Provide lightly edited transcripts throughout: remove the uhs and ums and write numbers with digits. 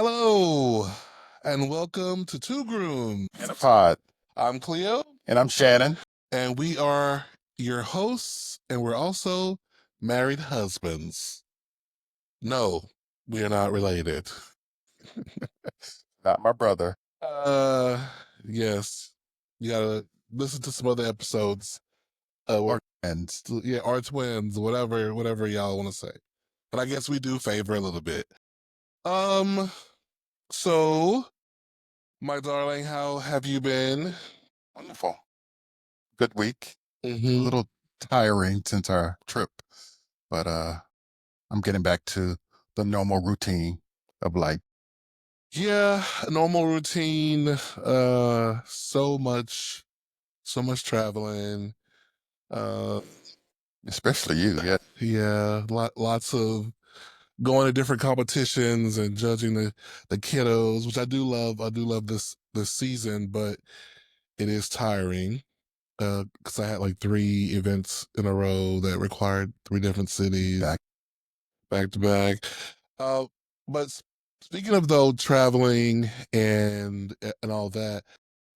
Hello, and welcome to Two Groom In a pod. I'm Cleo, And I'm Shannon. and we are your hosts, and we're also married husbands. No, we are not related. Not my brother. Uh, yes, you gotta listen to some other episodes. Or friends. Yeah, our twins, whatever y'all want to say. But I guess we do favor a little bit. Um, so my darling, how have you been? Wonderful. Good week. A Mm-hmm. little tiring since our trip. But I'm getting back to the normal routine of life. Yeah, normal routine. So much traveling. Uh, Especially you. Yeah. yeah, lots of going to different competitions and judging the kiddos, which I do love. I do love this season, but it is tiring. Because I had like three events in a row that required three different cities back to back. Uh, but speaking of though traveling and all that.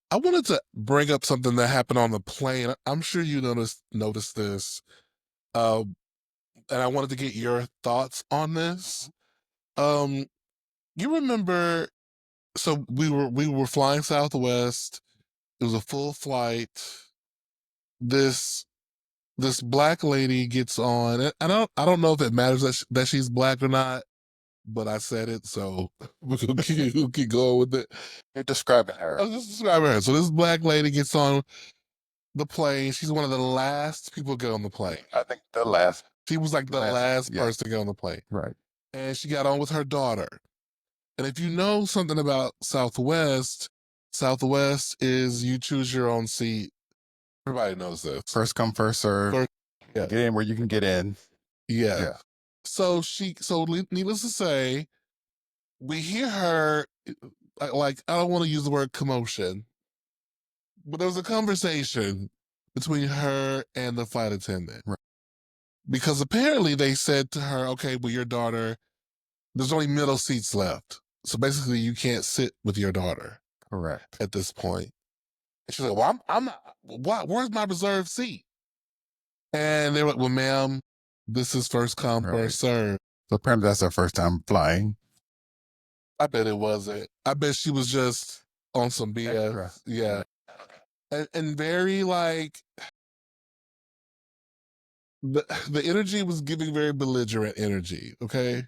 I wanted to bring up something that happened on the plane. I'm sure you noticed this, uh, and I wanted to get your thoughts on this. Um, you remember? So we were flying Southwest. It was a full flight. This this black lady gets on. And I don't know if it matters that she's black or not, but I said it, so we'll keep going with it. You're describing I her. was just describing her. So this black lady gets on the plane. She's one of the last people to get on the plane. I think the last. She was like the last Yeah. person to get on the plane. Right. And she got on with her daughter. And if you know something about Southwest, Southwest is you choose your own seat. Everybody knows this. First come, first serve. Yeah. Get in where you can get in. Yeah. Yeah. So needless to say, we hear her like I don't want to use the word commotion, but there was a conversation between her and the flight attendant. Right. Because apparently they said to her, okay, well, your daughter, there's only middle seats left. So basically you can't sit with your daughter Correct. at this point. And she's like, well, I'm not, where's my reserved seat? And they were like, well, ma'am, this is first come, first serve. So apparently that's her first time flying. I bet it wasn't. I bet she was just on some BS. Extra. Yeah. And very like, the energy was giving very belligerent energy, okay?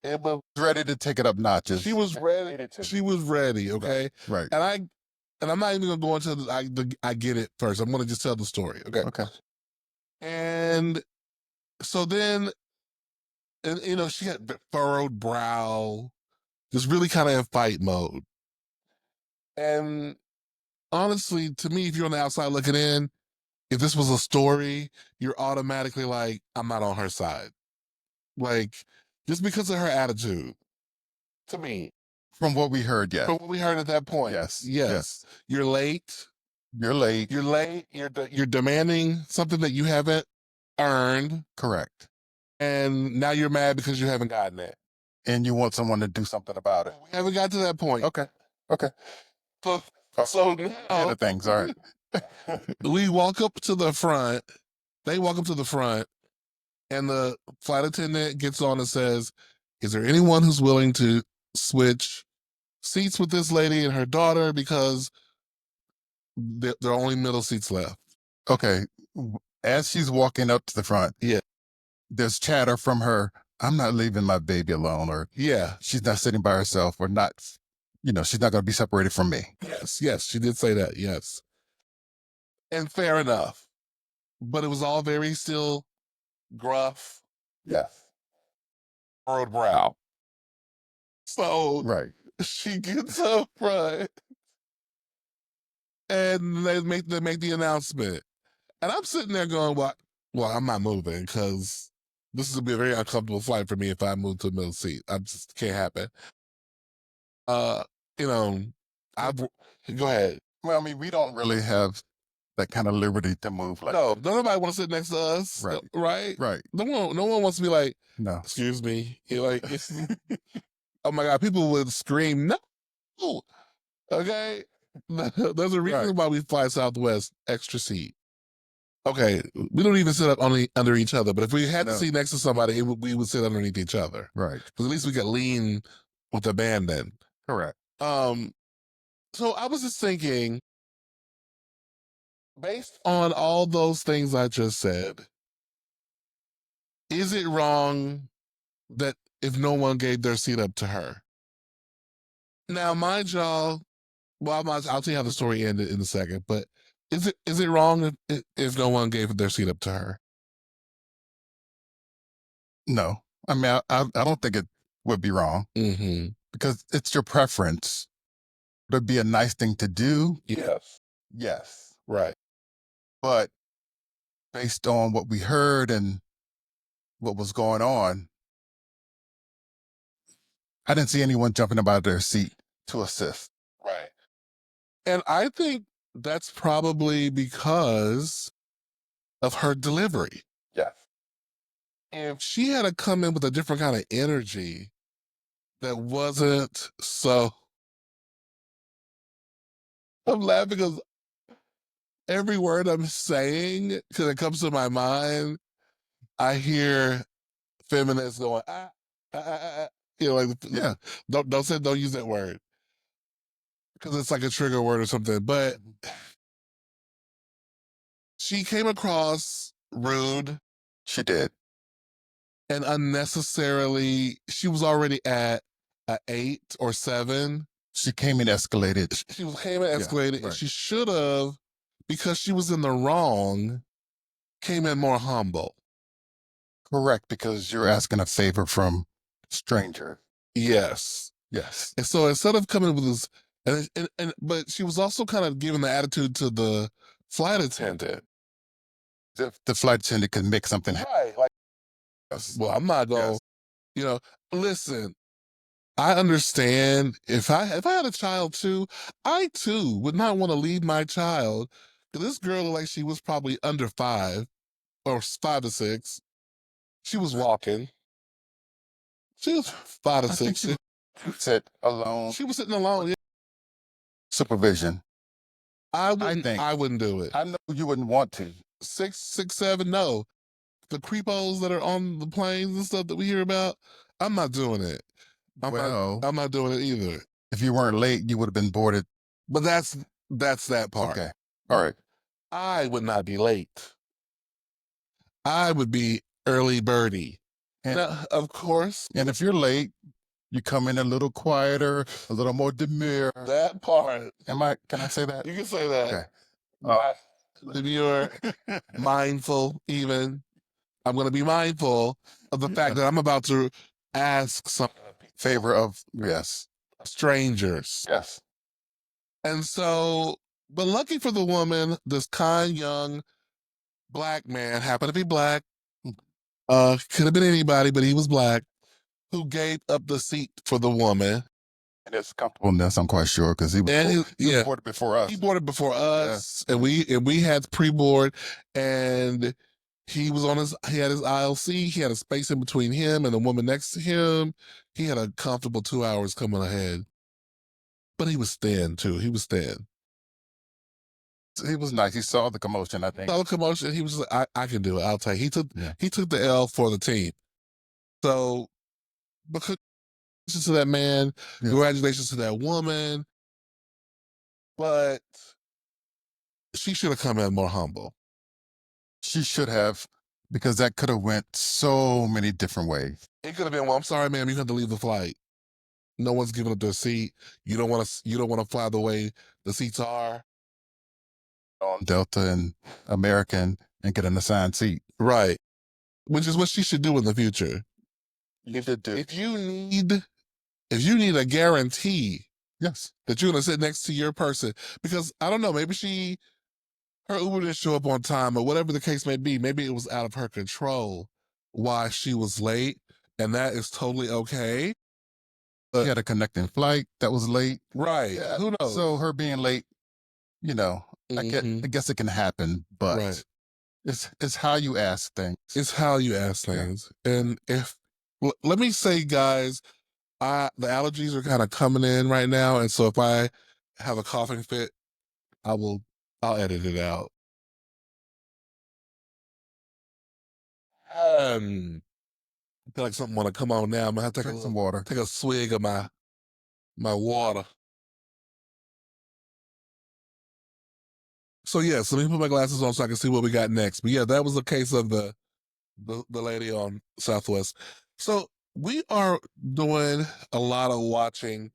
It was ready to take it up notches. She was ready. She was ready. Okay. Right. And I'm not even gonna go into I get it first. I'm gonna just tell the story. Okay. Okay. And so then, and she had furrowed brow, just really kind of in fight mode. And honestly, to me, if you're on the outside looking in, if this was a story, you're automatically like, I'm not on her side. Like, just because of her attitude. To me. From what we heard, yeah. From what we heard at that point. Yes. You're late. You're late. You're late. You're demanding something that you haven't earned. Correct. And now you're mad because you haven't gotten it. And you want someone to do something about it. We haven't got to that point. Okay. So now Other things, all right. we walk up to the front. They walk up to the front, and the flight attendant gets on and says, is there anyone who's willing to switch seats with this lady and her daughter because there are only middle seats left? Okay. As she's walking up to the front, there's chatter from her, I'm not leaving my baby alone, or she's not sitting by herself, or not, she's not going to be separated from me. Yes, she did say that, yes. And fair enough. But it was all very still gruff. Yes. Furrowed brow. So Right. she gets up front and they make the announcement. And I'm sitting there going, well, I'm not moving because this is gonna be a very uncomfortable flight for me if I move to a middle seat. I just can't happen. You know, go ahead. Well, I mean, we don't really have that kind of liberty to move like No, nobody wants to sit next to us. Right. Right. No one wants to be like, no. Excuse me. You're like Oh my God, people would scream, no. Okay. There's a reason why we fly Southwest extra seat. Okay, we don't even sit up under each other, but if we had to sit next to somebody, we would sit underneath each other. Right. Because at least we could lean with the band then. Correct. So I was just thinking, based on all those things I just said, is it wrong that if no one gave their seat up to her? Now, mind y'all, well, I'll tell you how the story ended in a second, but is it wrong if no one gave their seat up to her? No. I mean, I don't think it would be wrong because it's your preference. It'd be a nice thing to do. Yes. Yes. Right. But based on what we heard and what was going on, I didn't see anyone jumping up out of their seat to assist. Right. And I think that's probably because of her delivery. Yes. If she had to come in with a different kind of energy that wasn't so. I'm laughing because every word I'm saying, because it comes to my mind, I hear feminists going, you know, like, Yeah. don't use that word because it's like a trigger word or something. But she came across rude. She did. And unnecessarily, she was already at an 8 or 7. She came and escalated. She came and escalated, and she should have, because she was in the wrong, came in more humble. Correct, because you're asking a favor from stranger. Yes. Yes. And so instead of coming with this, but she was also kind of giving the attitude to the flight attendant. The flight attendant could make something happen. Right. Like, well, I'm not going, you know, listen, I understand if I had a child too, I too would not want to leave my child. This girl looked like she was probably under 5 or 5 to 6. She was walking. She was 5 to 6. She said alone. She was sitting alone. Yeah. Supervision. I wouldn't do it. I know you wouldn't want to. 6, 7, no. The creepos that are on the planes and stuff that we hear about, I'm not doing it. I'm not doing it either. If you weren't late, you would have been boarded. But that's that part. Okay. All right. I would not be late. I would be early birdie. And, now, of course. And if you're late, you come in a little quieter, a little more demure. That part. Can I say that? You can say that. Okay. Demure, mindful even. I'm going to be mindful of the fact that I'm about to ask some favor of, strangers. Yes. And so, but lucky for the woman, this kind, young, black man, happened to be black, could have been anybody, but he was black, who gave up the seat for the woman. And it's comfortableness, I'm quite sure, because he was boarded before us. He boarded before us, and we had pre-board, and he had his aisle seat. He had a space in between him and the woman next to him. He had a comfortable 2 hours coming ahead. But he was thin too. He was thin. He was nice. He saw the commotion, I think. Saw the commotion. He was like, I can do it. I'll take. He took the L for the team. So, because to that man, congratulations to that woman. But she should have come in more humble. She should have, because that could have went so many different ways. It could have been, well, I'm sorry, ma'am, you have to leave the flight. No one's giving up their seat. You don't want to fly the way the seats are. On Delta and American and get an assigned seat. Right. Which is what she should do in the future. You should do. If you need a guarantee, that you're gonna sit next to your person, because I don't know, maybe her Uber didn't show up on time or whatever the case may be. Maybe it was out of her control why she was late, and that is totally okay. She had a connecting flight that was late. Right. Yeah. Who knows? So her being late, I guess it can happen, but it's how you ask things. It's how you ask things. And let me say, guys, The allergies are kind of coming in right now, and so if I have a coughing fit, I will I'll edit it out. I feel like something want to come on now. I'm gonna have to Drink some water. take a swig of my water. So yeah, so let me put my glasses on so I can see what we got next. But yeah, that was the case of the lady on Southwest. So we are doing a lot of watching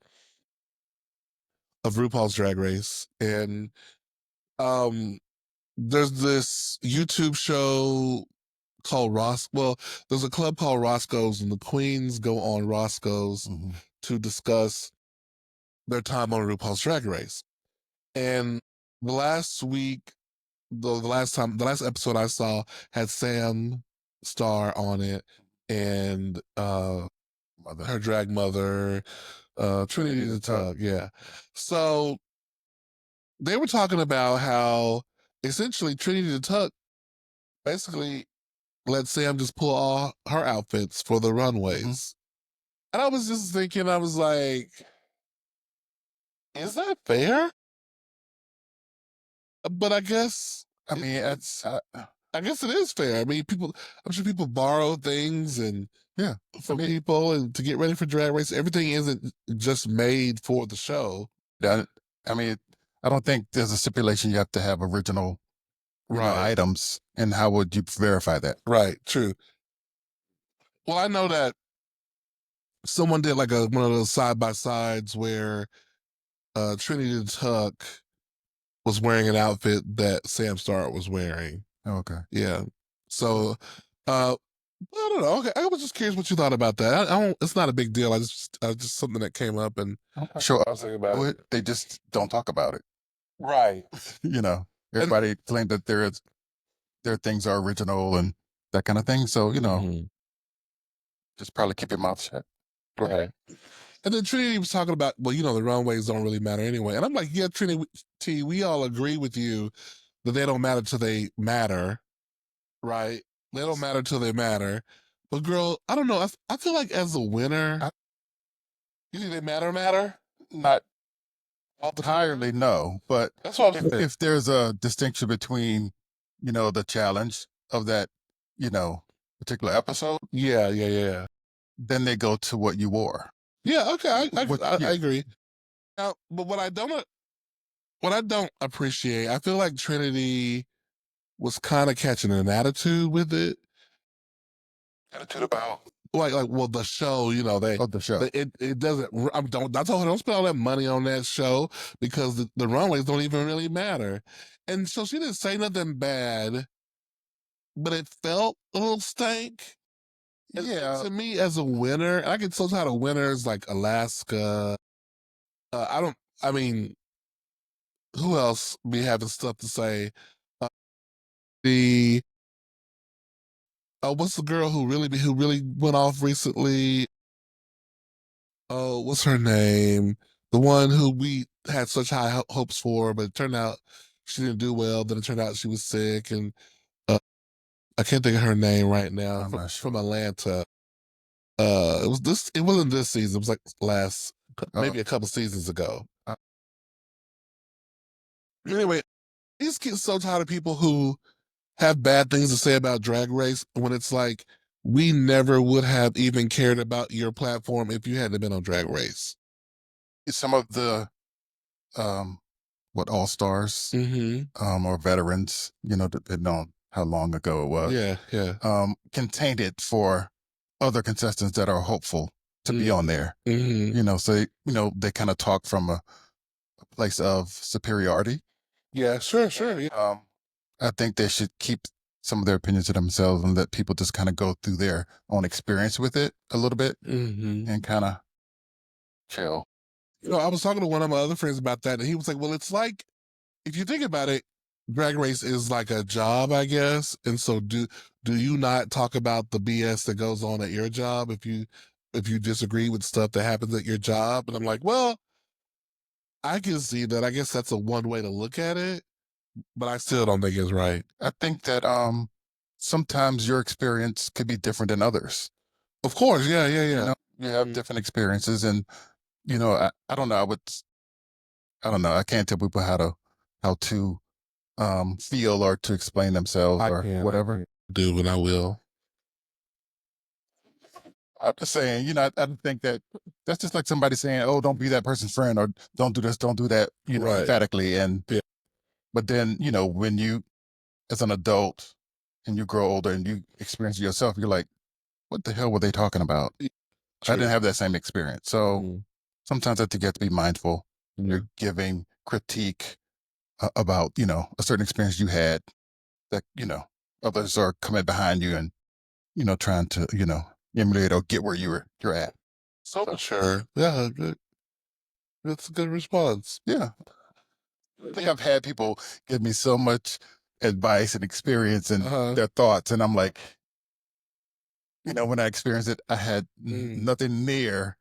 of RuPaul's Drag Race, and um, there's this YouTube show called Ross. Well, there's a club called Roscoe's, and the queens go on Roscoe's to discuss their time on RuPaul's Drag Race. And the last week, the last episode I saw had Sam Star on it, and her drag mother, Trinity the Tug. Yeah. So they were talking about how essentially Trinity the Tug basically let Sam just pull all her outfits for the runways. And I was just thinking, I was like, is that fair? But I guess, I mean, it's I guess it is fair. I mean, I'm sure people borrow things and yeah. from people and to get ready for Drag Race. Everything isn't just made for the show. I mean, I don't think there's a stipulation you have to have original Right. items. And how would you verify that? Right. True. Well, I know that someone did like one of those side by sides where Trinity the Tuck was wearing an outfit that Sam Star was wearing. Oh, okay. Yeah. So, I don't know. Okay, I was just curious what you thought about that. I don't. It's not a big deal. I just something that came up, and Sure. I was thinking about it. They just don't talk about it. Right. Everybody claimed that their things are original and that kind of thing. So, just probably keep your mouth shut. Right. And then Trinity was talking about, well, the runways don't really matter anyway. And I'm like, yeah, Trinity, we all agree with you that they don't matter till they matter, right? They don't matter till they matter. But girl, I don't know. I feel like as a winner, you think they matter? Not entirely, no. But That's what I'm saying. if there's a distinction between, the challenge of that, particular episode, Yeah. then they go to what you wore. Yeah, okay, I Yeah. agree. Now, but what I don't appreciate, I feel like Trinity was kind of catching an attitude with it. Attitude about well the show, The show. it doesn't. I told her don't spend all that money on that show because the runways don't even really matter, and so she didn't say nothing bad, but it felt a little stank. Yeah. To me, as a winner, I get so tired of winners like Alaska. I don't. I mean, who else be having stuff to say? Uh, the what's the girl who really went off recently? Oh, what's her name? The one who we had such high hopes for, but it turned out she didn't do well. Then it turned out she was sick, and I can't think of her name right now. I'm not sure. From Atlanta. It was this. It wasn't this season. It was like last, maybe a couple seasons ago. Anyway, I just get so tired of people who have bad things to say about Drag Race when it's like we never would have even cared about your platform if you hadn't been on Drag Race. Some of the all stars or veterans, depending on how long ago it was. Yeah. Contained it for other contestants that are hopeful to be on there. So they kind of talk from a place of superiority. Yeah, sure. Yeah. I think they should keep some of their opinions to themselves and let people just kind of go through their own experience with it a little bit and kind of chill. I was talking to one of my other friends about that, and he was like, "Well, it's like if you think about it, Drag Race is like a job, I guess. And so, do you not talk about the BS that goes on at your job if you disagree with stuff that happens at your job?" And I'm like, "Well, I can see that. I guess that's a one way to look at it, but I still don't think it's right." I think that sometimes your experience could be different than others. Of course, yeah. You have different experiences, and I don't know. I don't know. I can't tell people how to feel or to explain themselves I or can, I whatever. can. Do, and I will. I'm just saying, I think that that's just like somebody saying, "Oh, don't be that person's friend," or "Don't do this, don't do that," Right. emphatically. And Yeah. but then, when you, as an adult, and you grow older and you experience it yourself, you're like, "What the hell were they talking about?" Y I didn't True. have that same experience, so Mhm. sometimes I think you have to be mindful when Yeah. you're giving critique about a certain experience you had that others are coming behind you and trying to emulate or get where you're at. So So mature. Yeah, good. That's a good response. yeah, I think I've had people give me so much advice and experience and Uh-huh. their thoughts, and I'm like, when I experienced it, I had Mm. nothing near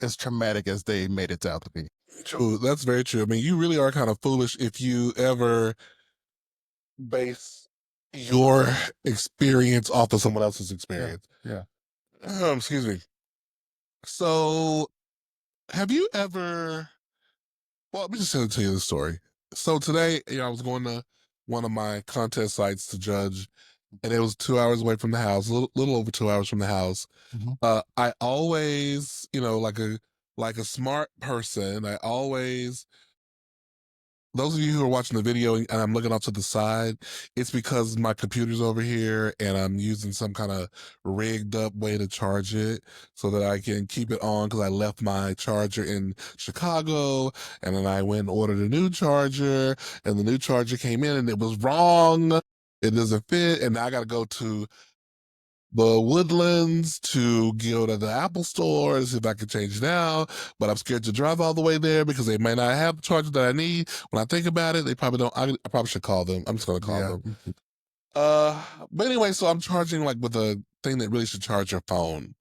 as traumatic as they made it out to be. True. That's very true. I mean, you really are kind of foolish if you ever base your experience off of someone else's Yeah, experience. yeah. Excuse me. So, have you ever? Well, let me just tell you the story. So today, I was going to one of my contest sites to judge, and it was 2 hours away from the house, little over 2 hours from the house. Hmm. I always, like a smart person, I always, those of you who are watching the video and I'm looking off to the side, it's because my computer's over here and I'm using some kind of rigged up way to charge it so that I can keep it on because I left my charger in Chicago and then I went and ordered a new charger and the new charger came in and it was wrong. It doesn't fit. And now I got to go to the Woodlands to go to the Apple store and see if I can change now. But I'm scared to drive all the way there because they may not have the charger that I need. When I think about it, they probably don't. I probably should call them. I'm just gonna call Yeah. them. But anyway, so I'm charging like with a thing that really should charge your phone.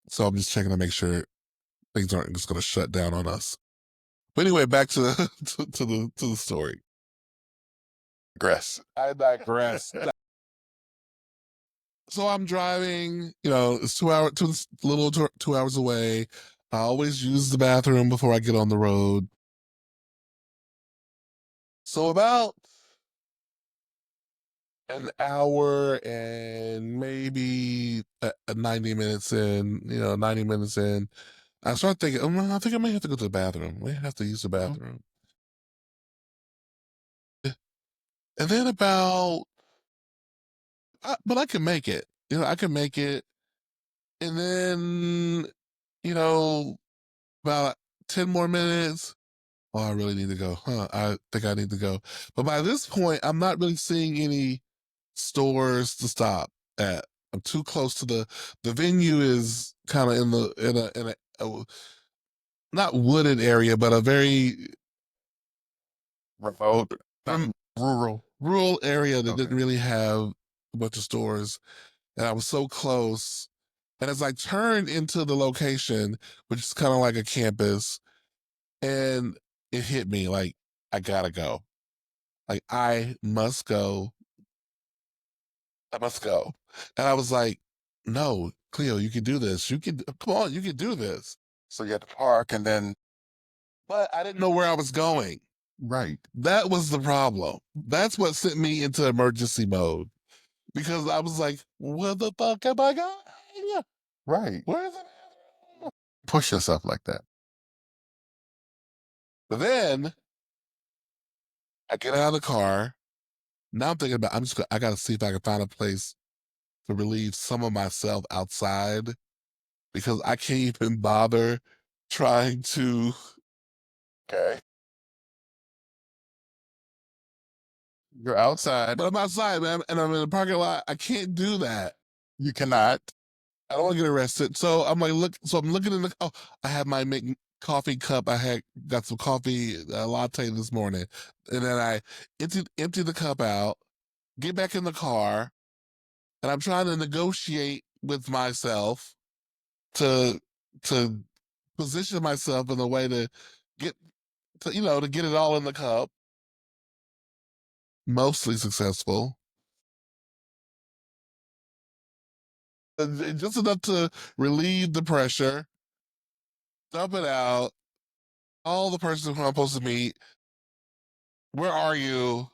So I'm just checking to make sure things aren't just gonna shut down on us. But anyway, back to to the story. Digress. I digress. So I'm driving, it's 2 hours, little 2 hours away. I always use the bathroom before I get on the road. So about an hour and maybe 90 minutes in, 90 minutes in, I start thinking, I think I may have to go to the bathroom. I may have to use the Mhm. bathroom. And then but I can make it. I can make it. And then, you know, about 10 more minutes. Oh, I really need to go. Huh. I think I need to go. But by this point, I'm not really seeing any stores to stop at. I'm too close to the venue is kind of in a not wooded area, but a very Remote, not rem- rural. rural area that Okay. didn't really have a bunch of stores. And I was so close. And as I turned into the location, which is kind of like a campus, and it hit me like, I gotta go. Like, I must go. I must go. And I was like, no, Cleo, you can do this. You can, come on, you can do this. So you had to park and then But I didn't know where I was going. right, That was the problem. That's what sent me into emergency mode because I was like, where the fuck am I going? right. Where is it? Push yourself like that. But then I get out of the car. Now I'm thinking about, I got to see if I can find a place to relieve some of myself outside because I can't even bother trying to. Okay. You're outside. But I'm outside, man, and I'm in the parking lot. I can't do that. You cannot. I don't want to get arrested. So I'm like, look. So I'm looking in the. Oh, I have my coffee cup. I had got some coffee latte this morning, and then I empty the cup out, get back in the car, and I'm trying to negotiate with myself to to position myself in a way to get to get it all in the cup. Mostly successful. just enough to relieve the pressure, dump it out. All the person who I'm supposed to meet, where are you?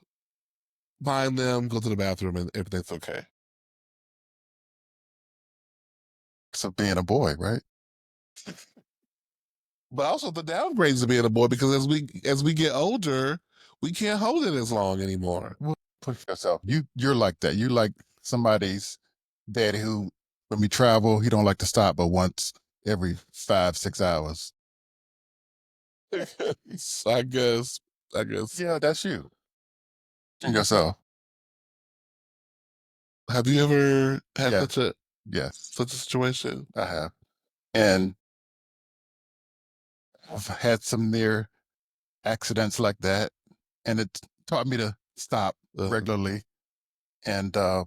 Find them, go to the bathroom, and everything's okay. So being a boy, right? But also the downgrades of being a boy because as we get older, we can't hold it as long anymore. Well, push yourself. You're like that. You like somebody's daddy who, when we travel, he don't like to stop but once every 5, 6 hours. I guess. I guess. Yeah, that's you. And yourself. Have you ever had Yeah. Yes, such a situation? I have. And I've had some near accidents like that. And it taught me to stop Uh, regularly. And, I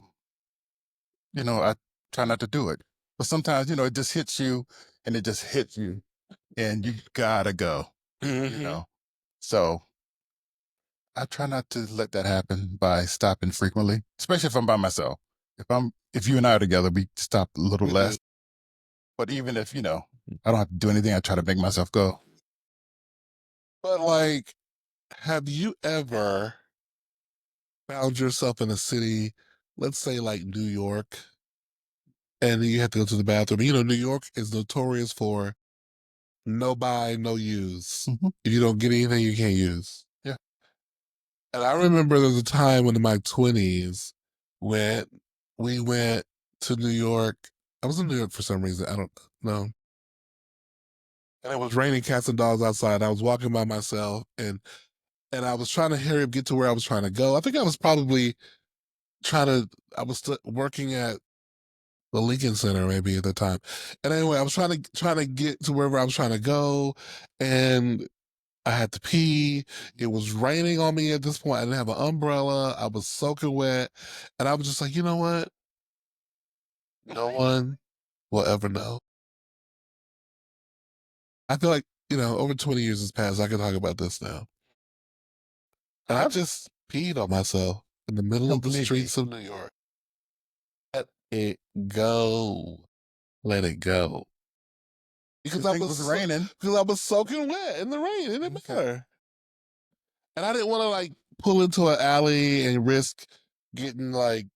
try not to do it. But sometimes, it just hits you and it just hits you and you gotta go, you hmm know. So I try not to let that happen by stopping frequently, especially if I'm by myself. If you and I are together, we stop a little We do. less. But even if, I don't have to do anything, I try to make myself go. But like, have you ever found yourself in a city, let's say like New York, and you have to go to the bathroom? You know, New York is notorious for no buy, no use. Hmm. If you don't get anything, you can't use. Yeah. And I remember there was a time when in my 20s when we went to New York. I was in New York for some reason. I don't know. And it was raining cats and dogs outside. I was walking by myself and I was trying to hurry up, get to where I was trying to go. I think I was probably trying to, I was working at the Lincoln Center maybe at the time. And anyway, I was trying to get to wherever I was trying to go. And I had to pee. It was raining on me at this point. I didn't have an umbrella. I was soaking wet. And I was just like, you know what? No one will ever know. I feel like, over 20 years has passed. I can talk about this now. And I I've just peed on myself in the middle of the completely. streets of New York. Let it go. Let it go. Because Good thing it was raining. because I was soaking wet in the rain. It didn't Okay. matter. And I didn't want to like pull into an alley and risk getting like,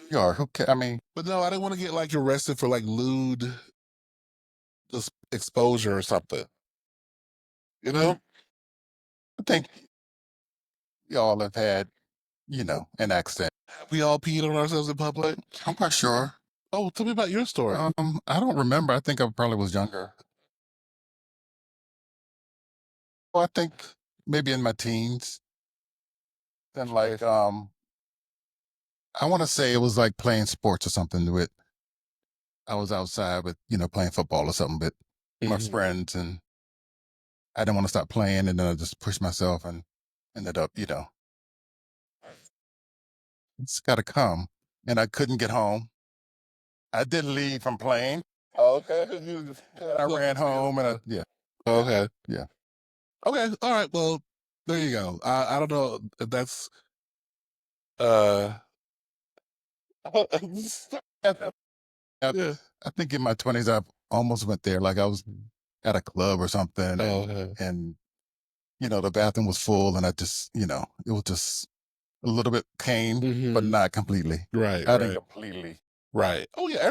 You are. Okay. I mean, but no, I didn't want to get like arrested for like lewd exposure or something. You know? I think we all have had, an accident. Have we all peed on ourselves in public? I'm not sure. Oh, tell me about your story. I don't remember. I think I probably was younger. Well, I think maybe in my teens. Then like I want to say it was like playing sports or something with I was outside with, playing football or something with my Mhm. friends and I didn't want to stop playing and then I just pushed myself and ended up, it's gotta come. And I couldn't get home. I did leave from playing. Okay. I ran home and yeah. Okay. Yeah. Okay. All right. Well, there you go. I don't know if that's uh I, yeah. I think in my 20s I almost went there. Like I was at a club or something Oh, okay. and the bathroom was full and I just, it was just a little bit came, but hmm not completely. Right, I didn't right, completely. right. Oh yeah, Yeah.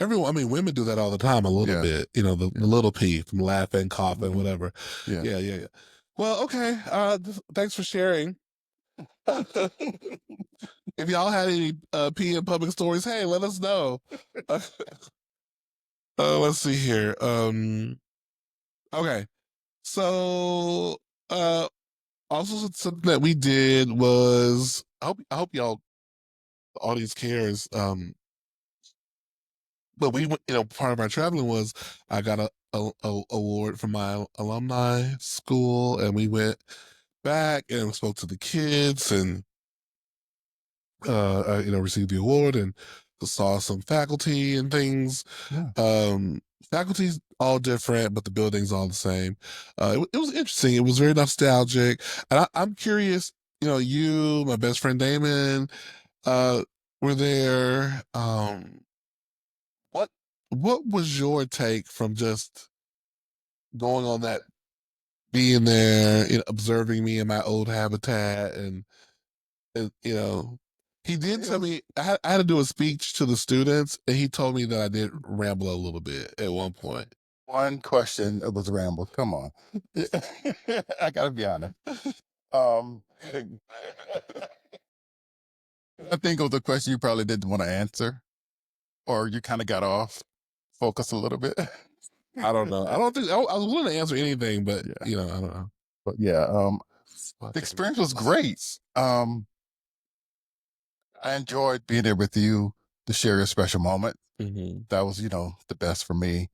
everyone, I mean women do that all the time a little Yeah. bit, the Yeah. little pee from laughing, coughing, Hmm. whatever. Yeah. Yeah, yeah, yeah. Well, okay. Thanks for sharing. If y'all had any pee in public stories, hey, let us know. Let's see here. Okay. So uh also something that we did was I hope y'all the audience cares. But we went, part of our traveling was I got a award from my alumni school, and we went back and spoke to the kids and received the award and saw some faculty and things. Yeah. Faculty's all different, but the building's all the same. It was interesting. It was very nostalgic, and I'm curious. You, my best friend Damon, uh, were there. what was your take from just going on that, being there, observing me in my old habitat, and he did tell me I had to do a speech to the students, and he told me that I did ramble a little bit at one point. One question, it was a ramble. Come on. I gotta be honest. Um, I think it was a question you probably didn't want to answer, or you kind of got off focus a little bit. I don't know. I don't think I was willing to answer anything, but Yeah. I don't know. But yeah, the experience was great. I enjoyed being there with you to share your special moment. Mm-hmm. That was, the best for me.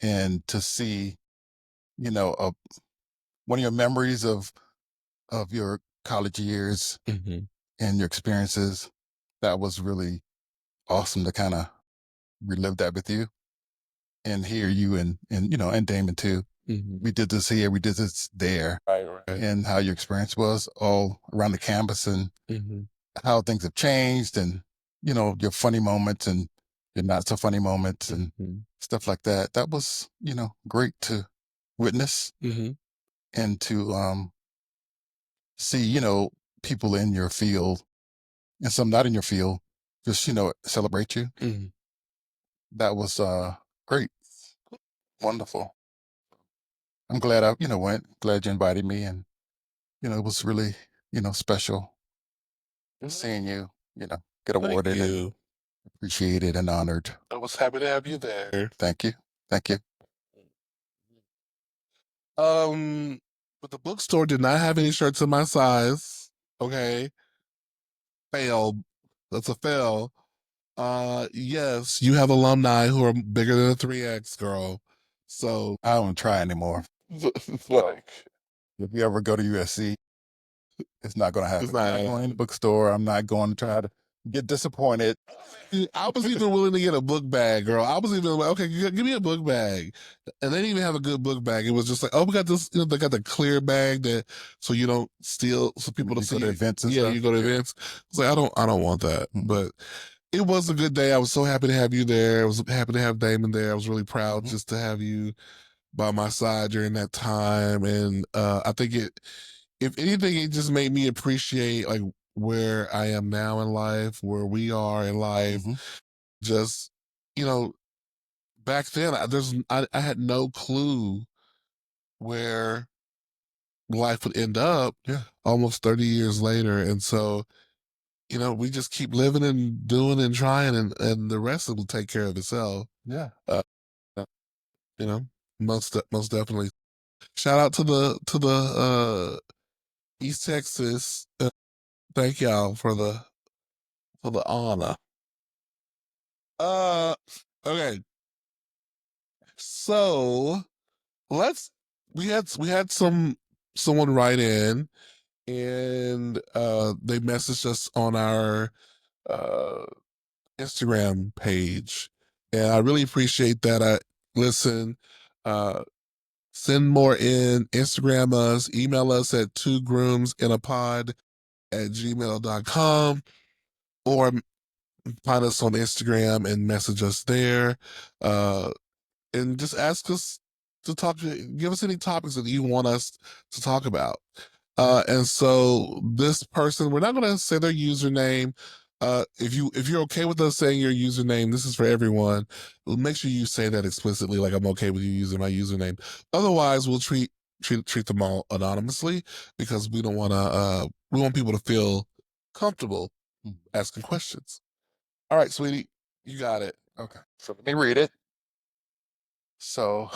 And to see, you know, uh, one of your memories of your college years Mm-hmm. and your experiences, that was really awesome to kind of relive that with you and hear you and Damon too. Mm-hmm. We did this here, we did this there, Right, right. and how your experience was all around the campus and Mm-hmm. how things have changed and your funny moments and your not so funny moments and Mm-hmm. stuff like that. That was great to witness Mm-hmm. and to see people in your field and some not in your field just celebrate you. Mm-hmm. That was great, wonderful. I'm glad I went, glad you invited me, and it was really special seeing you get Thank awarded and you. appreciated and honored. I was happy to have you there. Thank you. Thank you. Um, but the bookstore did not have any shirts in my size. Okay, fail. That's a fail. Yes, you have alumni who are bigger than a 3X girl. So I don't try anymore. it's like If you ever go to USC, it's not going to it's happen. I'm not. not going to the bookstore. I'm not going to try to get disappointed. I was even willing to get a book bag, girl. I was even like, okay, give me a book bag, and they didn't even have a good book bag. It was just like, oh, we got this. They got the clear bag that so you don't steal, so people When don't you go see to you. events and Yeah, stuff. you go to Yeah. events. It's like I don't want that, Mm-hmm. but it was a good day. I was so happy to have you there. I was happy to have Damon there. I was really proud Mm-hmm. just to have you by my side during that time, and I think if anything, it just made me appreciate like where I am now in life, where we are in life. Mm-hmm. Just you know, back then, I had no clue where life would end up. Yeah. Almost 30 years later, and so we just keep living and doing and trying, and the rest will take care of itself. Yeah. Uh, you know, most definitely. Shout out to the East Texas. Thank y'all for the honor. Uh, okay. So let's we had someone write in, and they messaged us on our uh Instagram page, and I really appreciate that. I listen. Uh, Send more in, Instagram us, email us at two grooms in a pod at gmail.com, or find us on Instagram and message us there. Uh, and just ask us to talk, give us any topics that you want us to talk about. And so this person, we're not going to say their username. If you're okay with us saying your username, this is for everyone. Make sure you say that explicitly, like I'm okay with you using my username. Otherwise, we'll treat them all anonymously because we don't want to. We want people to feel comfortable asking questions. All right, sweetie, you got it. Okay. So let me read it. So,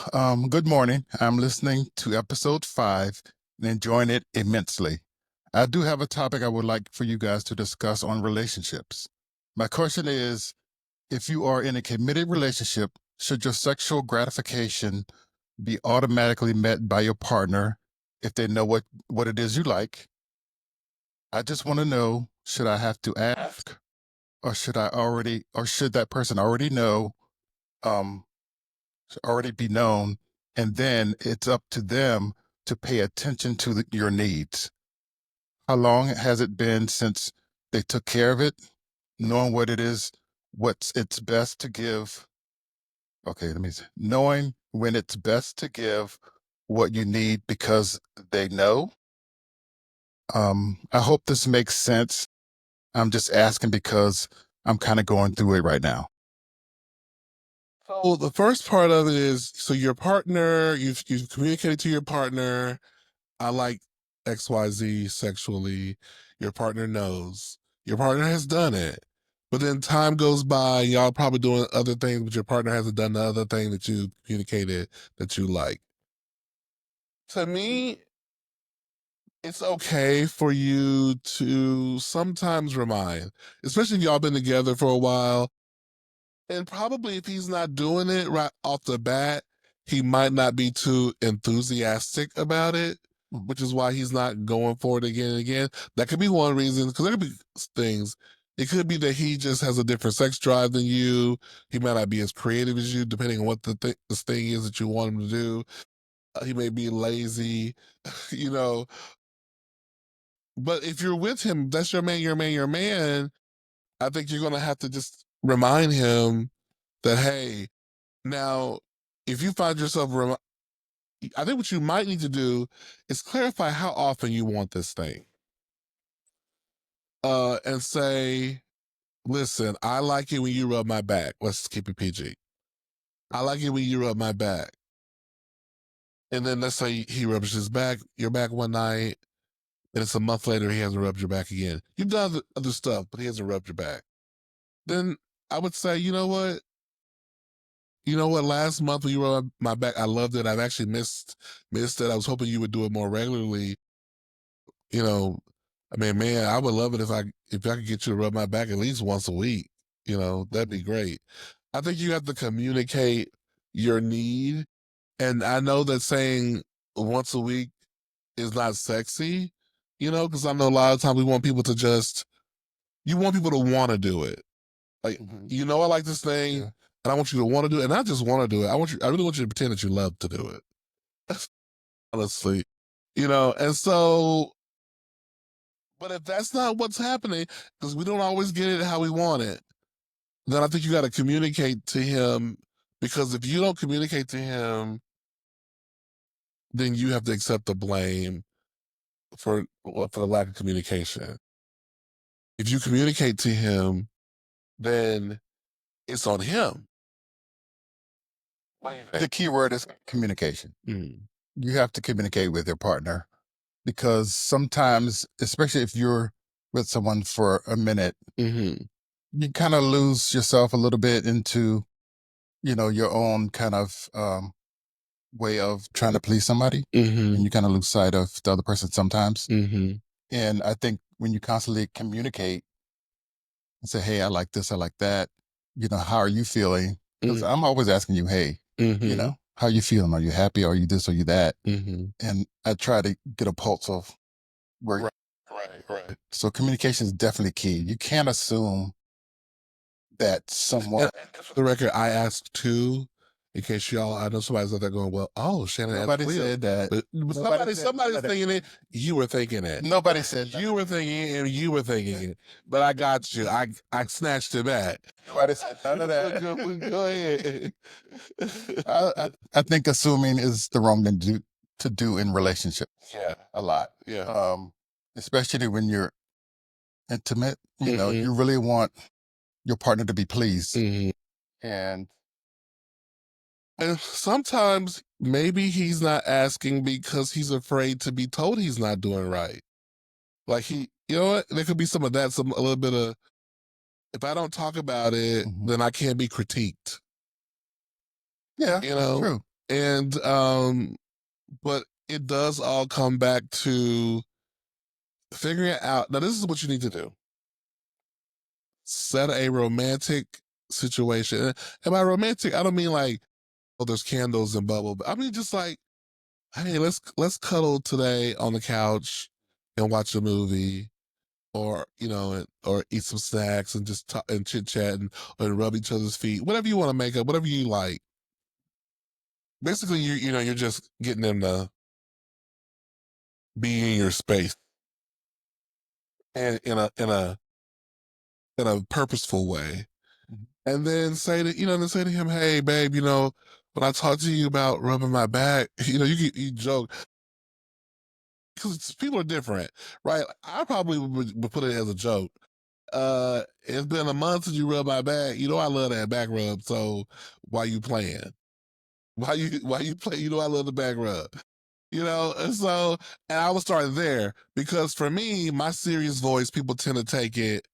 good morning. I'm listening to episode 5 and enjoying it immensely. I do have a topic I would like for you guys to discuss on relationships. My question is, if you are in a committed relationship, should your sexual gratification be automatically met by your partner if they know what it is you like? I just want to know, should I have to ask, or should that person already know, um, already be known, and then it's up to them to pay attention to your needs? How long has it been since they took care of it, knowing what it is, what's it's best to give, Okay, let me see. Knowing when it's best to give what you need because they know. I hope this makes sense. I'm just asking because I'm kind of going through it right now. So the first part of it is, so your partner, you've communicated to your partner, I like XYZ sexually. Your partner knows. Your partner has done it. But then time goes by, y'all probably doing other things, but your partner hasn't done the other thing that you communicated that you like. To me, it's okay for you to sometimes remind, especially if y'all been together for a while. And probably if he's not doing it right off the bat, he might not be too enthusiastic about it, which is why he's not going for it again and again. That could be one reason, because there could be things. It could be that he just has a different sex drive than you. He might not be as creative as you, depending on what this thing is that you want him to do. He may be lazy, you know. But if you're with him, that's your man, your man, your man. I think you're going to have to just remind him that, hey, now, if you find yourself, I think what you might need to do is clarify how often you want this thing. And say, listen, I like it when you rub my back. Let's keep it PG. I like it when you rub my back. And then let's say he rubs his back, your back one night, and it's a month later, he hasn't rubbed your back again. You've done other stuff, but he hasn't rubbed your back. Then I would say, you know what? You know what? Last month when you rubbed my back, I loved it. I've actually missed it. I was hoping you would do it more regularly. You know, I mean, man, I would love it if I could get you to rub my back at least once a week. You know, that'd be great. I think you have to communicate your need. And I know that saying once a week is not sexy, you know, because I know a lot of times we want people to just, you want people to want to do it. Like, you know, I like this thing, Yeah. and I want you to want to do it. And I just want to do it. I really want you to pretend that you love to do it. Honestly, you know, and so, but if that's not what's happening, because we don't always get it how we want it, then I think you got to communicate to him. Because if you don't communicate to him, then you have to accept the blame for the lack of communication. If you communicate to him, then it's on him. The key word is communication. Mm. You have to communicate with your partner because sometimes, especially if you're with someone for a minute, Mm-hmm. you kind of lose yourself a little bit into, your own kind of way of trying to please somebody. Mm-hmm. And you kind of lose sight of the other person sometimes. Mm-hmm. And I think when you constantly communicate and say, hey, I like this, I like that, how are you feeling? Because I'm always asking you, hey, Mm-hmm. how you feeling? Are you happy? Are you this? Are you that? Mm-hmm. And I try to get a pulse of where. Right. Right. So communication is definitely key. You can't assume that someone. And for the record, I asked too, in case y'all, I know somebody's out there going, well, oh, Shannon and Nobody Cleo. said that. But somebody's thinking it. You were thinking it. Nobody said You were thinking it, and you were thinking it. But I got you. I snatched it back. Nobody said none of that. Go ahead. I think assuming is the wrong thing to do in relationships. Yeah. A lot. Yeah. Especially when you're intimate. Mhm. You really want your partner to be pleased. Mhm. And And sometimes maybe he's not asking because he's afraid to be told he's not doing right. Like you know what? There could be some of that, a little bit of, if I don't talk about it, Mhm. then I can't be critiqued, Yeah, you know? true. And, but it does all come back to figuring it out. Now, this is what you need to do. Set a romantic situation. And by romantic, I don't mean like, oh, there's candles and bubble. But I mean just like, hey, let's cuddle today on the couch and watch a movie, or or eat some snacks and just talk and chit chat and rub each other's feet, whatever you want to make up, whatever you like. Basically, you're just getting them to be in your space and in a purposeful way. and then say to him, "Hey, babe, when I talk to you about rubbing my back, you joke because people are different, right? I probably would put it as a joke. It's been a month since you rub my back. I love that back rub. So why you playing? Why you play? I love the back rub. And I would start there because for me, my serious voice, people tend to take it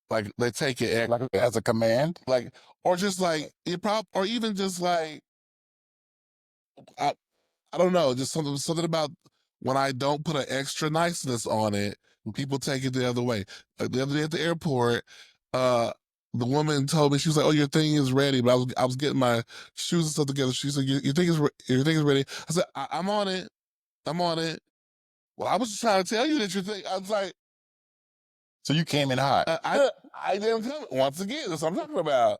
like they take it Like as a command. like, or just like or even just like I, I don't know, just something about when I don't put an extra niceness on it, people take it the other way. The other day at the airport, uh, the woman told me she was like, "Oh, your thing is ready," but I was getting my shoes and stuff together. She said, "Your thing is your thing is ready." I said, "I'm on it. I'm on it." Well, I was just trying to tell you that your thing. I was like, So you came in hot. I didn't come once again. That's what I'm talking about.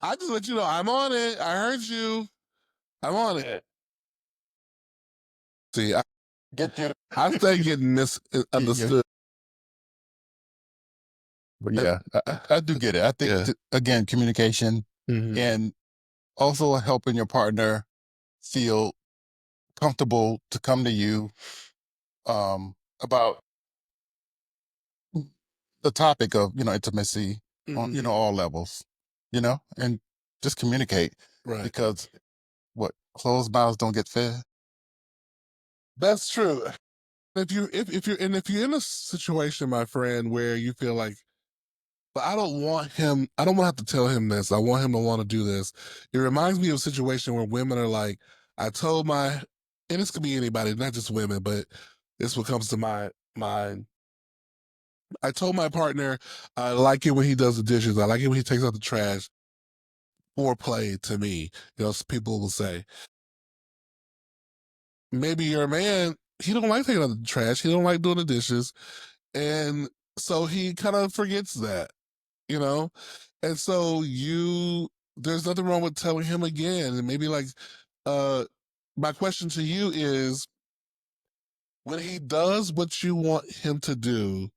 I just let you know I'm on it. I heard you. I'm on it. See, Get you. I stay getting misunderstood. But yeah, I do get it. I think Yeah. again, communication Mhm. and also helping your partner feel comfortable to come to you about the topic of intimacy on Mhm. all levels, and just communicate Right. because what closed mouths don't get fed. That's true. If you're in a situation, my friend, where you feel like, but I don't want to have to tell him this. I want him to want to do this. It reminds me of a situation where women are like, I told my, and this could be anybody, not just women, but this what comes to my mind. I told my partner, I like it when he does the dishes. I like it when he takes out the trash. Foreplay to me, people will say, maybe your man, he don't like taking out the trash. He don't like doing the dishes. And so he kind of forgets that, you know? And so there's nothing wrong with telling him again. And maybe like, uh, my question to you is, when he does what you want him to do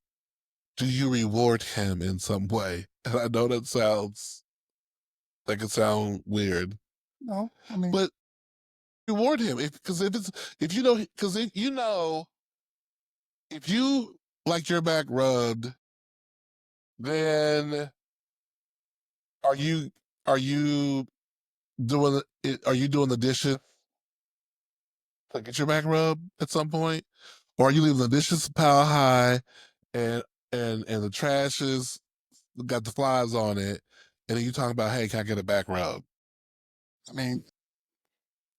you reward him in some way? And I know that sound weird, No, I mean, but reward him if you know, because if you like your back rubbed, then are you are you doing it? Are you doing the dishes to get your back rubbed at some point, or are you leaving the dishes pile high and and the trash is got the flies on it, and then you talking about, hey, can I get a back rub? I mean,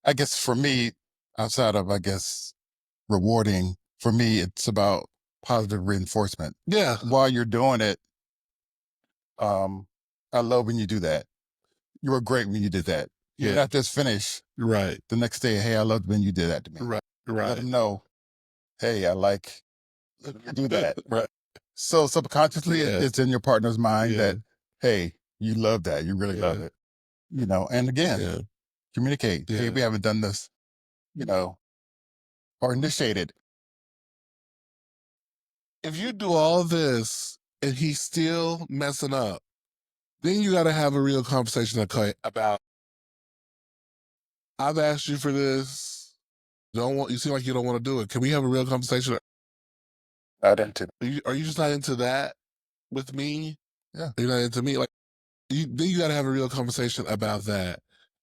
I guess for me, outside of rewarding, for me, it's about positive reinforcement. Yeah, While you're doing it, um, I love when you do that. You were great when you did that. yeah, Not just finish right, the next day. Hey, I loved when you did that to me. right, Let right, them know. Hey, I like when you do that. right. So subconsciously, Yeah, it's in your partner's mind yeah, that, hey, you love that. You really love yeah, it. And again, yeah, communicate. Hey, yeah. we haven't done this, you know, or initiated. If you do all this and he's still messing up, then you got to have a real conversation, okay, about, I've asked you for this. Don't want, you seem like you don't want to do it. Can we have a real conversation? Not into. Are you just not into that with me? Yeah. You're not into me. Like, then you got to have a real conversation about that.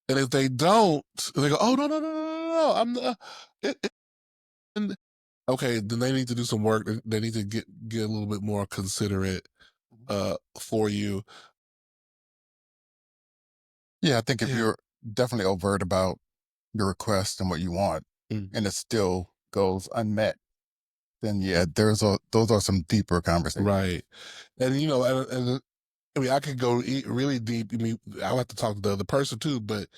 And if they don't, they go, "Oh, no, no, no, no, no, no, I'm the." And okay, then they need to do some work. They need to get a little bit more considerate for you. Yeah, I think if Yeah. you're definitely overt about your request and what you want, Mm. and it still goes unmet, then yeah, those are some deeper conversations. Right. And I mean, I could go really deep. I mean, I'll have to talk to the other person too, but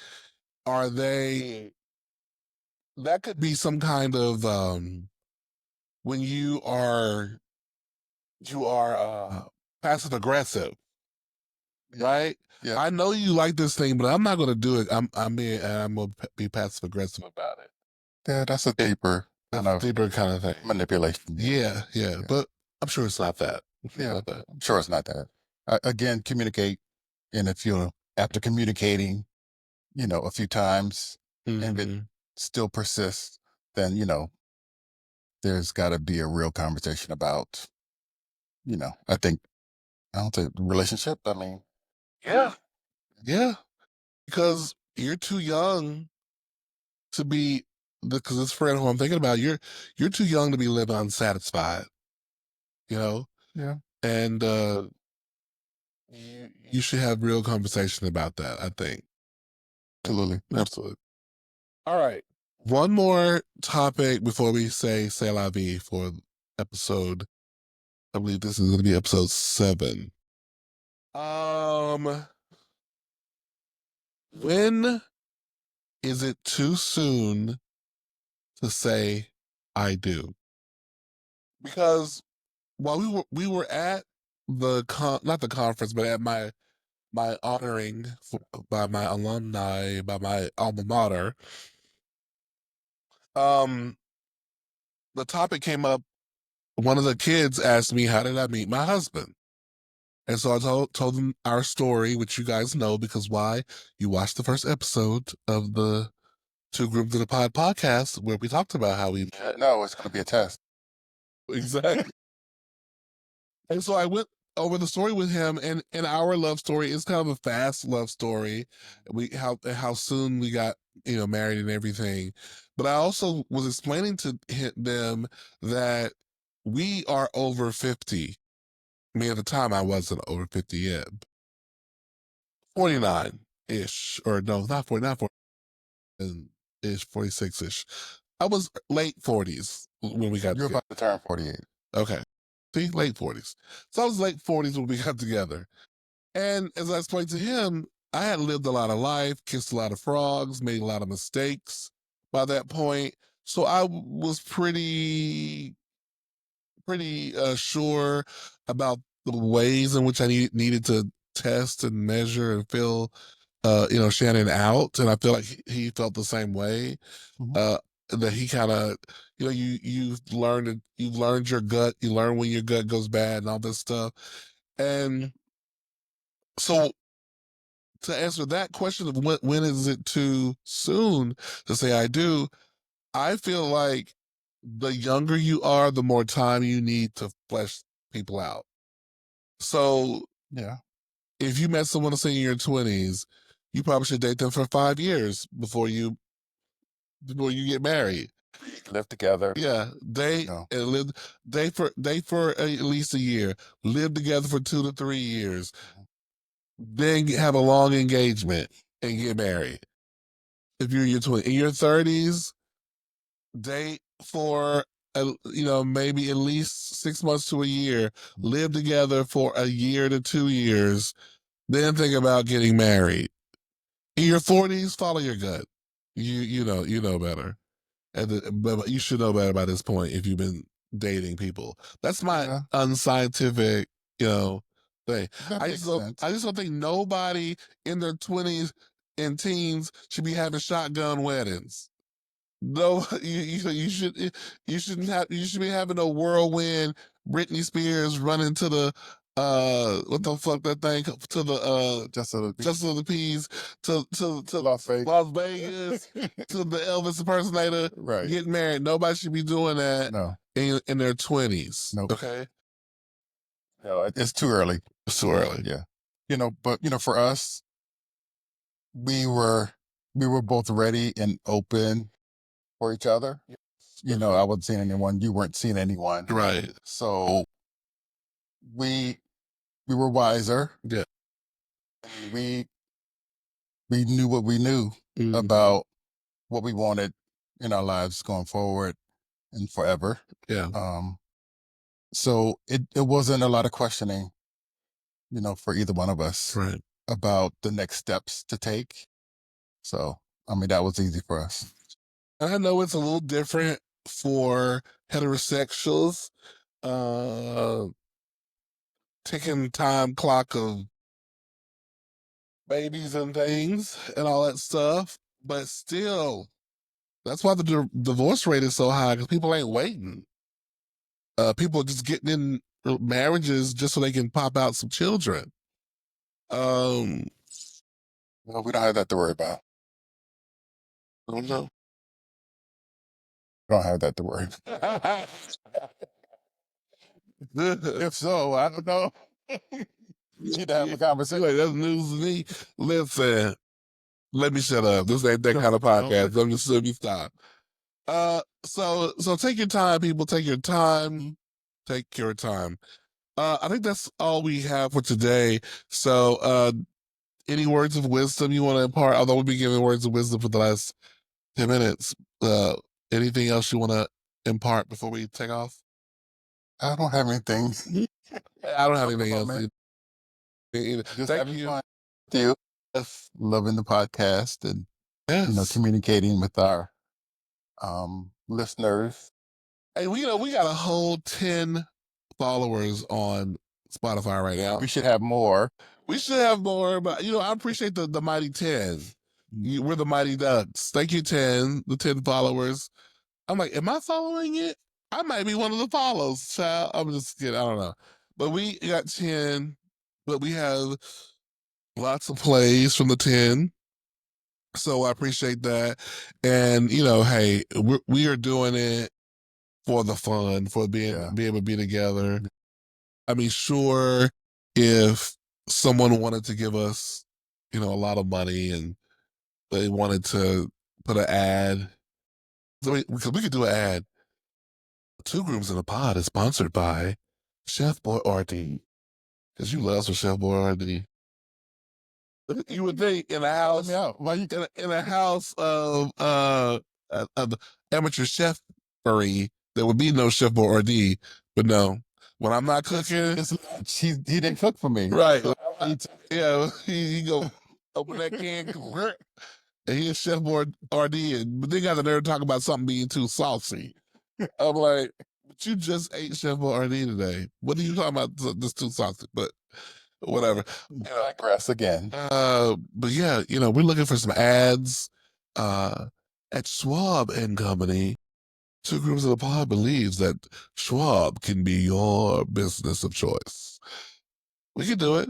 are they, that could be some kind of, when you are passive aggressive, Yeah, right? yeah, I know you like this thing, but I'm not going to do it. I'm going to be passive aggressive about it. yeah. That's a It deeper kind That's a of deeper kind of thing. manipulation. Yeah, Yeah, yeah, yeah, but I'm sure it's not that. I'm sure it's yeah. not that. I'm sure it's not that. Again, communicate. And if you're after communicating, a few times and it still persists, then, there's got to be a real conversation about, I think, I don't think relationship. I mean, Yeah. Yeah. Because you're too young to be, because this friend who I'm thinking about, you're too young to be living unsatisfied, you know? yeah, And you should have real conversation about that, I think. absolutely. Absolutely. All right. One more topic before we say la vie for episode. I believe this is going to be episode 7. Um, when is it too soon to say I do? Because while we were at the not the conference, but at my honoring by my alumni, by my alma mater, um, the topic came up. One of the kids asked me, "How did I meet my husband?" And so I told them our story, which you guys know because why? You watched the first episode of the Two Groups of the Pod podcast where we talked about how we met. No, it's going to be a test. Exactly. And so I went over the story with him, and our love story is kind of a fast love story. We how soon we got married and everything, but I also was explaining to them that we are over 50. I mean, at the time I wasn't over 50 yet, 49 ish, or no, not 40, not 40 ish, 46 ish. I was late 40s when we got You're together. about to turn 48. Okay. See, late 40s. So I was late 40s when we got together. And as I explained to him, I had lived a lot of life, kissed a lot of frogs, made a lot of mistakes by that point. So I was pretty sure about the ways in which I needed to test and measure and fill, Shannon out. And I feel like he felt the same way. Mhm. That he kind of, you've learned your gut, you learn when your gut goes bad and all this stuff. And so to answer that question of when is it too soon to say I do, I feel like the younger you are, the more time you need to flesh people out. So Yeah. if you met someone in your 20s, you probably should date them for 5 years before you get married. Live together. Yeah, No. they for at least a year, live together for 2 to 3 years, then have a long engagement and get married. If you're in your 20s, in your 30s, date for maybe at least 6 months to a year, live together for a year to 2 years, then think about getting married. In your 40s, follow your gut. You know better. But you should know better by this point if you've been dating people. That's my Yeah, unscientific, thing. that makes sense. I just don't think nobody in their 20s and teens should be having shotgun weddings. No, you should be having a whirlwind Britney Spears running to the what the fuck that thing to the Justice of the Peace to Las Vegas. Las Vegas to the Elvis impersonator Right. getting married. Nobody should be doing that No. in their 20s. Nope. Okay. No, it's too early. It's too early. Yeah. But for us, we were both ready and open for each other. I wasn't seeing anyone, you weren't seeing anyone. Right. So we were wiser. Yeah. We knew what we knew Mhm. about what we wanted in our lives going forward and forever. Yeah. So it wasn't a lot of questioning, for either one of us Right. about the next steps to take. So, I mean, that was easy for us. And I know it's a little different for heterosexuals. Uh, ticking time clock of babies and things and all that stuff. But still, that's why the divorce rate is so high because people ain't waiting. People are just getting in marriages just so they can pop out some children. Um, Well, we don't have that to worry about. I don't know. We don't have that to worry about. If so, I don't know. We need to have a conversation. Like, that's news to me. Listen, let me shut up. This ain't that kind of podcast. I'm just let me stop. So take your time, people. Take your time. Take your time. I think that's all we have for today. So, any words of wisdom you want to impart? Although we've been giving words of wisdom for the last 10 minutes. Anything else you want to impart before we take off? I don't have anything. I don't have anything else either. Just Thank having you. fun with you. Yes. Loving the podcast and Yes. communicating with our listeners. Hey, we got a whole 10 followers on Spotify right now. We should have more. We should have more, but I appreciate the mighty 10. We're the mighty ducks. Thank you, 10, the 10 followers. I'm like, am I following it? I might be one of the follows, child. I'm just kidding. I don't know. But we got 10, but we have lots of plays from the 10. So I appreciate that. And, hey, we are doing it for the fun, for be able to be together. I mean, sure, if someone wanted to give us, a lot of money and they wanted to put an ad, because we could do an ad. Two Grooms in a Pod is sponsored by Chef Boy RD. Because you love some Chef Boy RD. You would think in a house, in a house of amateur cheffery, there would be no Chef Boy RD. But no, when I'm not cooking, He didn't cook for me. right? Yeah, he go open that can, and he's Chef Boy RD, but they got the nerve to talk about something being too saucy. I'm like, but you just ate Chef Boy RD today. What are you talking about? This too saucy, but whatever. Digress again. But yeah, we're looking for some ads. At Schwab and Company, Two Grooms of the Pod believes that Schwab can be your business of choice. We can do it.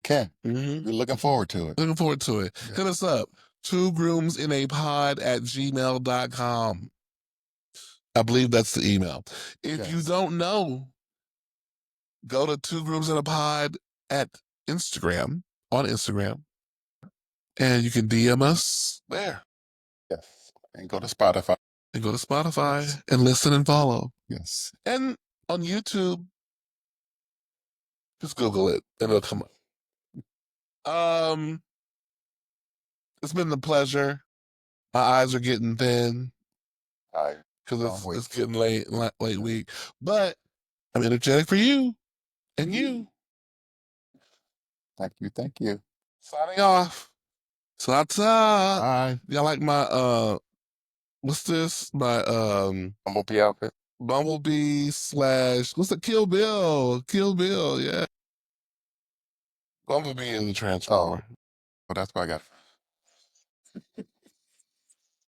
Okay. We're looking forward to it. Looking forward to it. Yeah. Hit us up. twogroomsinapod@gmail.com. I believe that's the email. If you don't know, go to Two Grooms in a Pod at Instagram, on Instagram, and you can DM us there. Yes. And go to Spotify. Yes. And listen and follow. Yes. And on YouTube, just Google it and it'll come up. It's been a pleasure. My eyes are getting thin because it's getting late week. But I'm energetic for you and you. Thank you. Thank you. Signing off. Ta-ta. Bye. Y'all like my what's this? My Bumblebee outfit. Bumblebee / what's the Kill Bill? Kill Bill, yeah. Bumblebee is a transformer. Oh, that's what I got.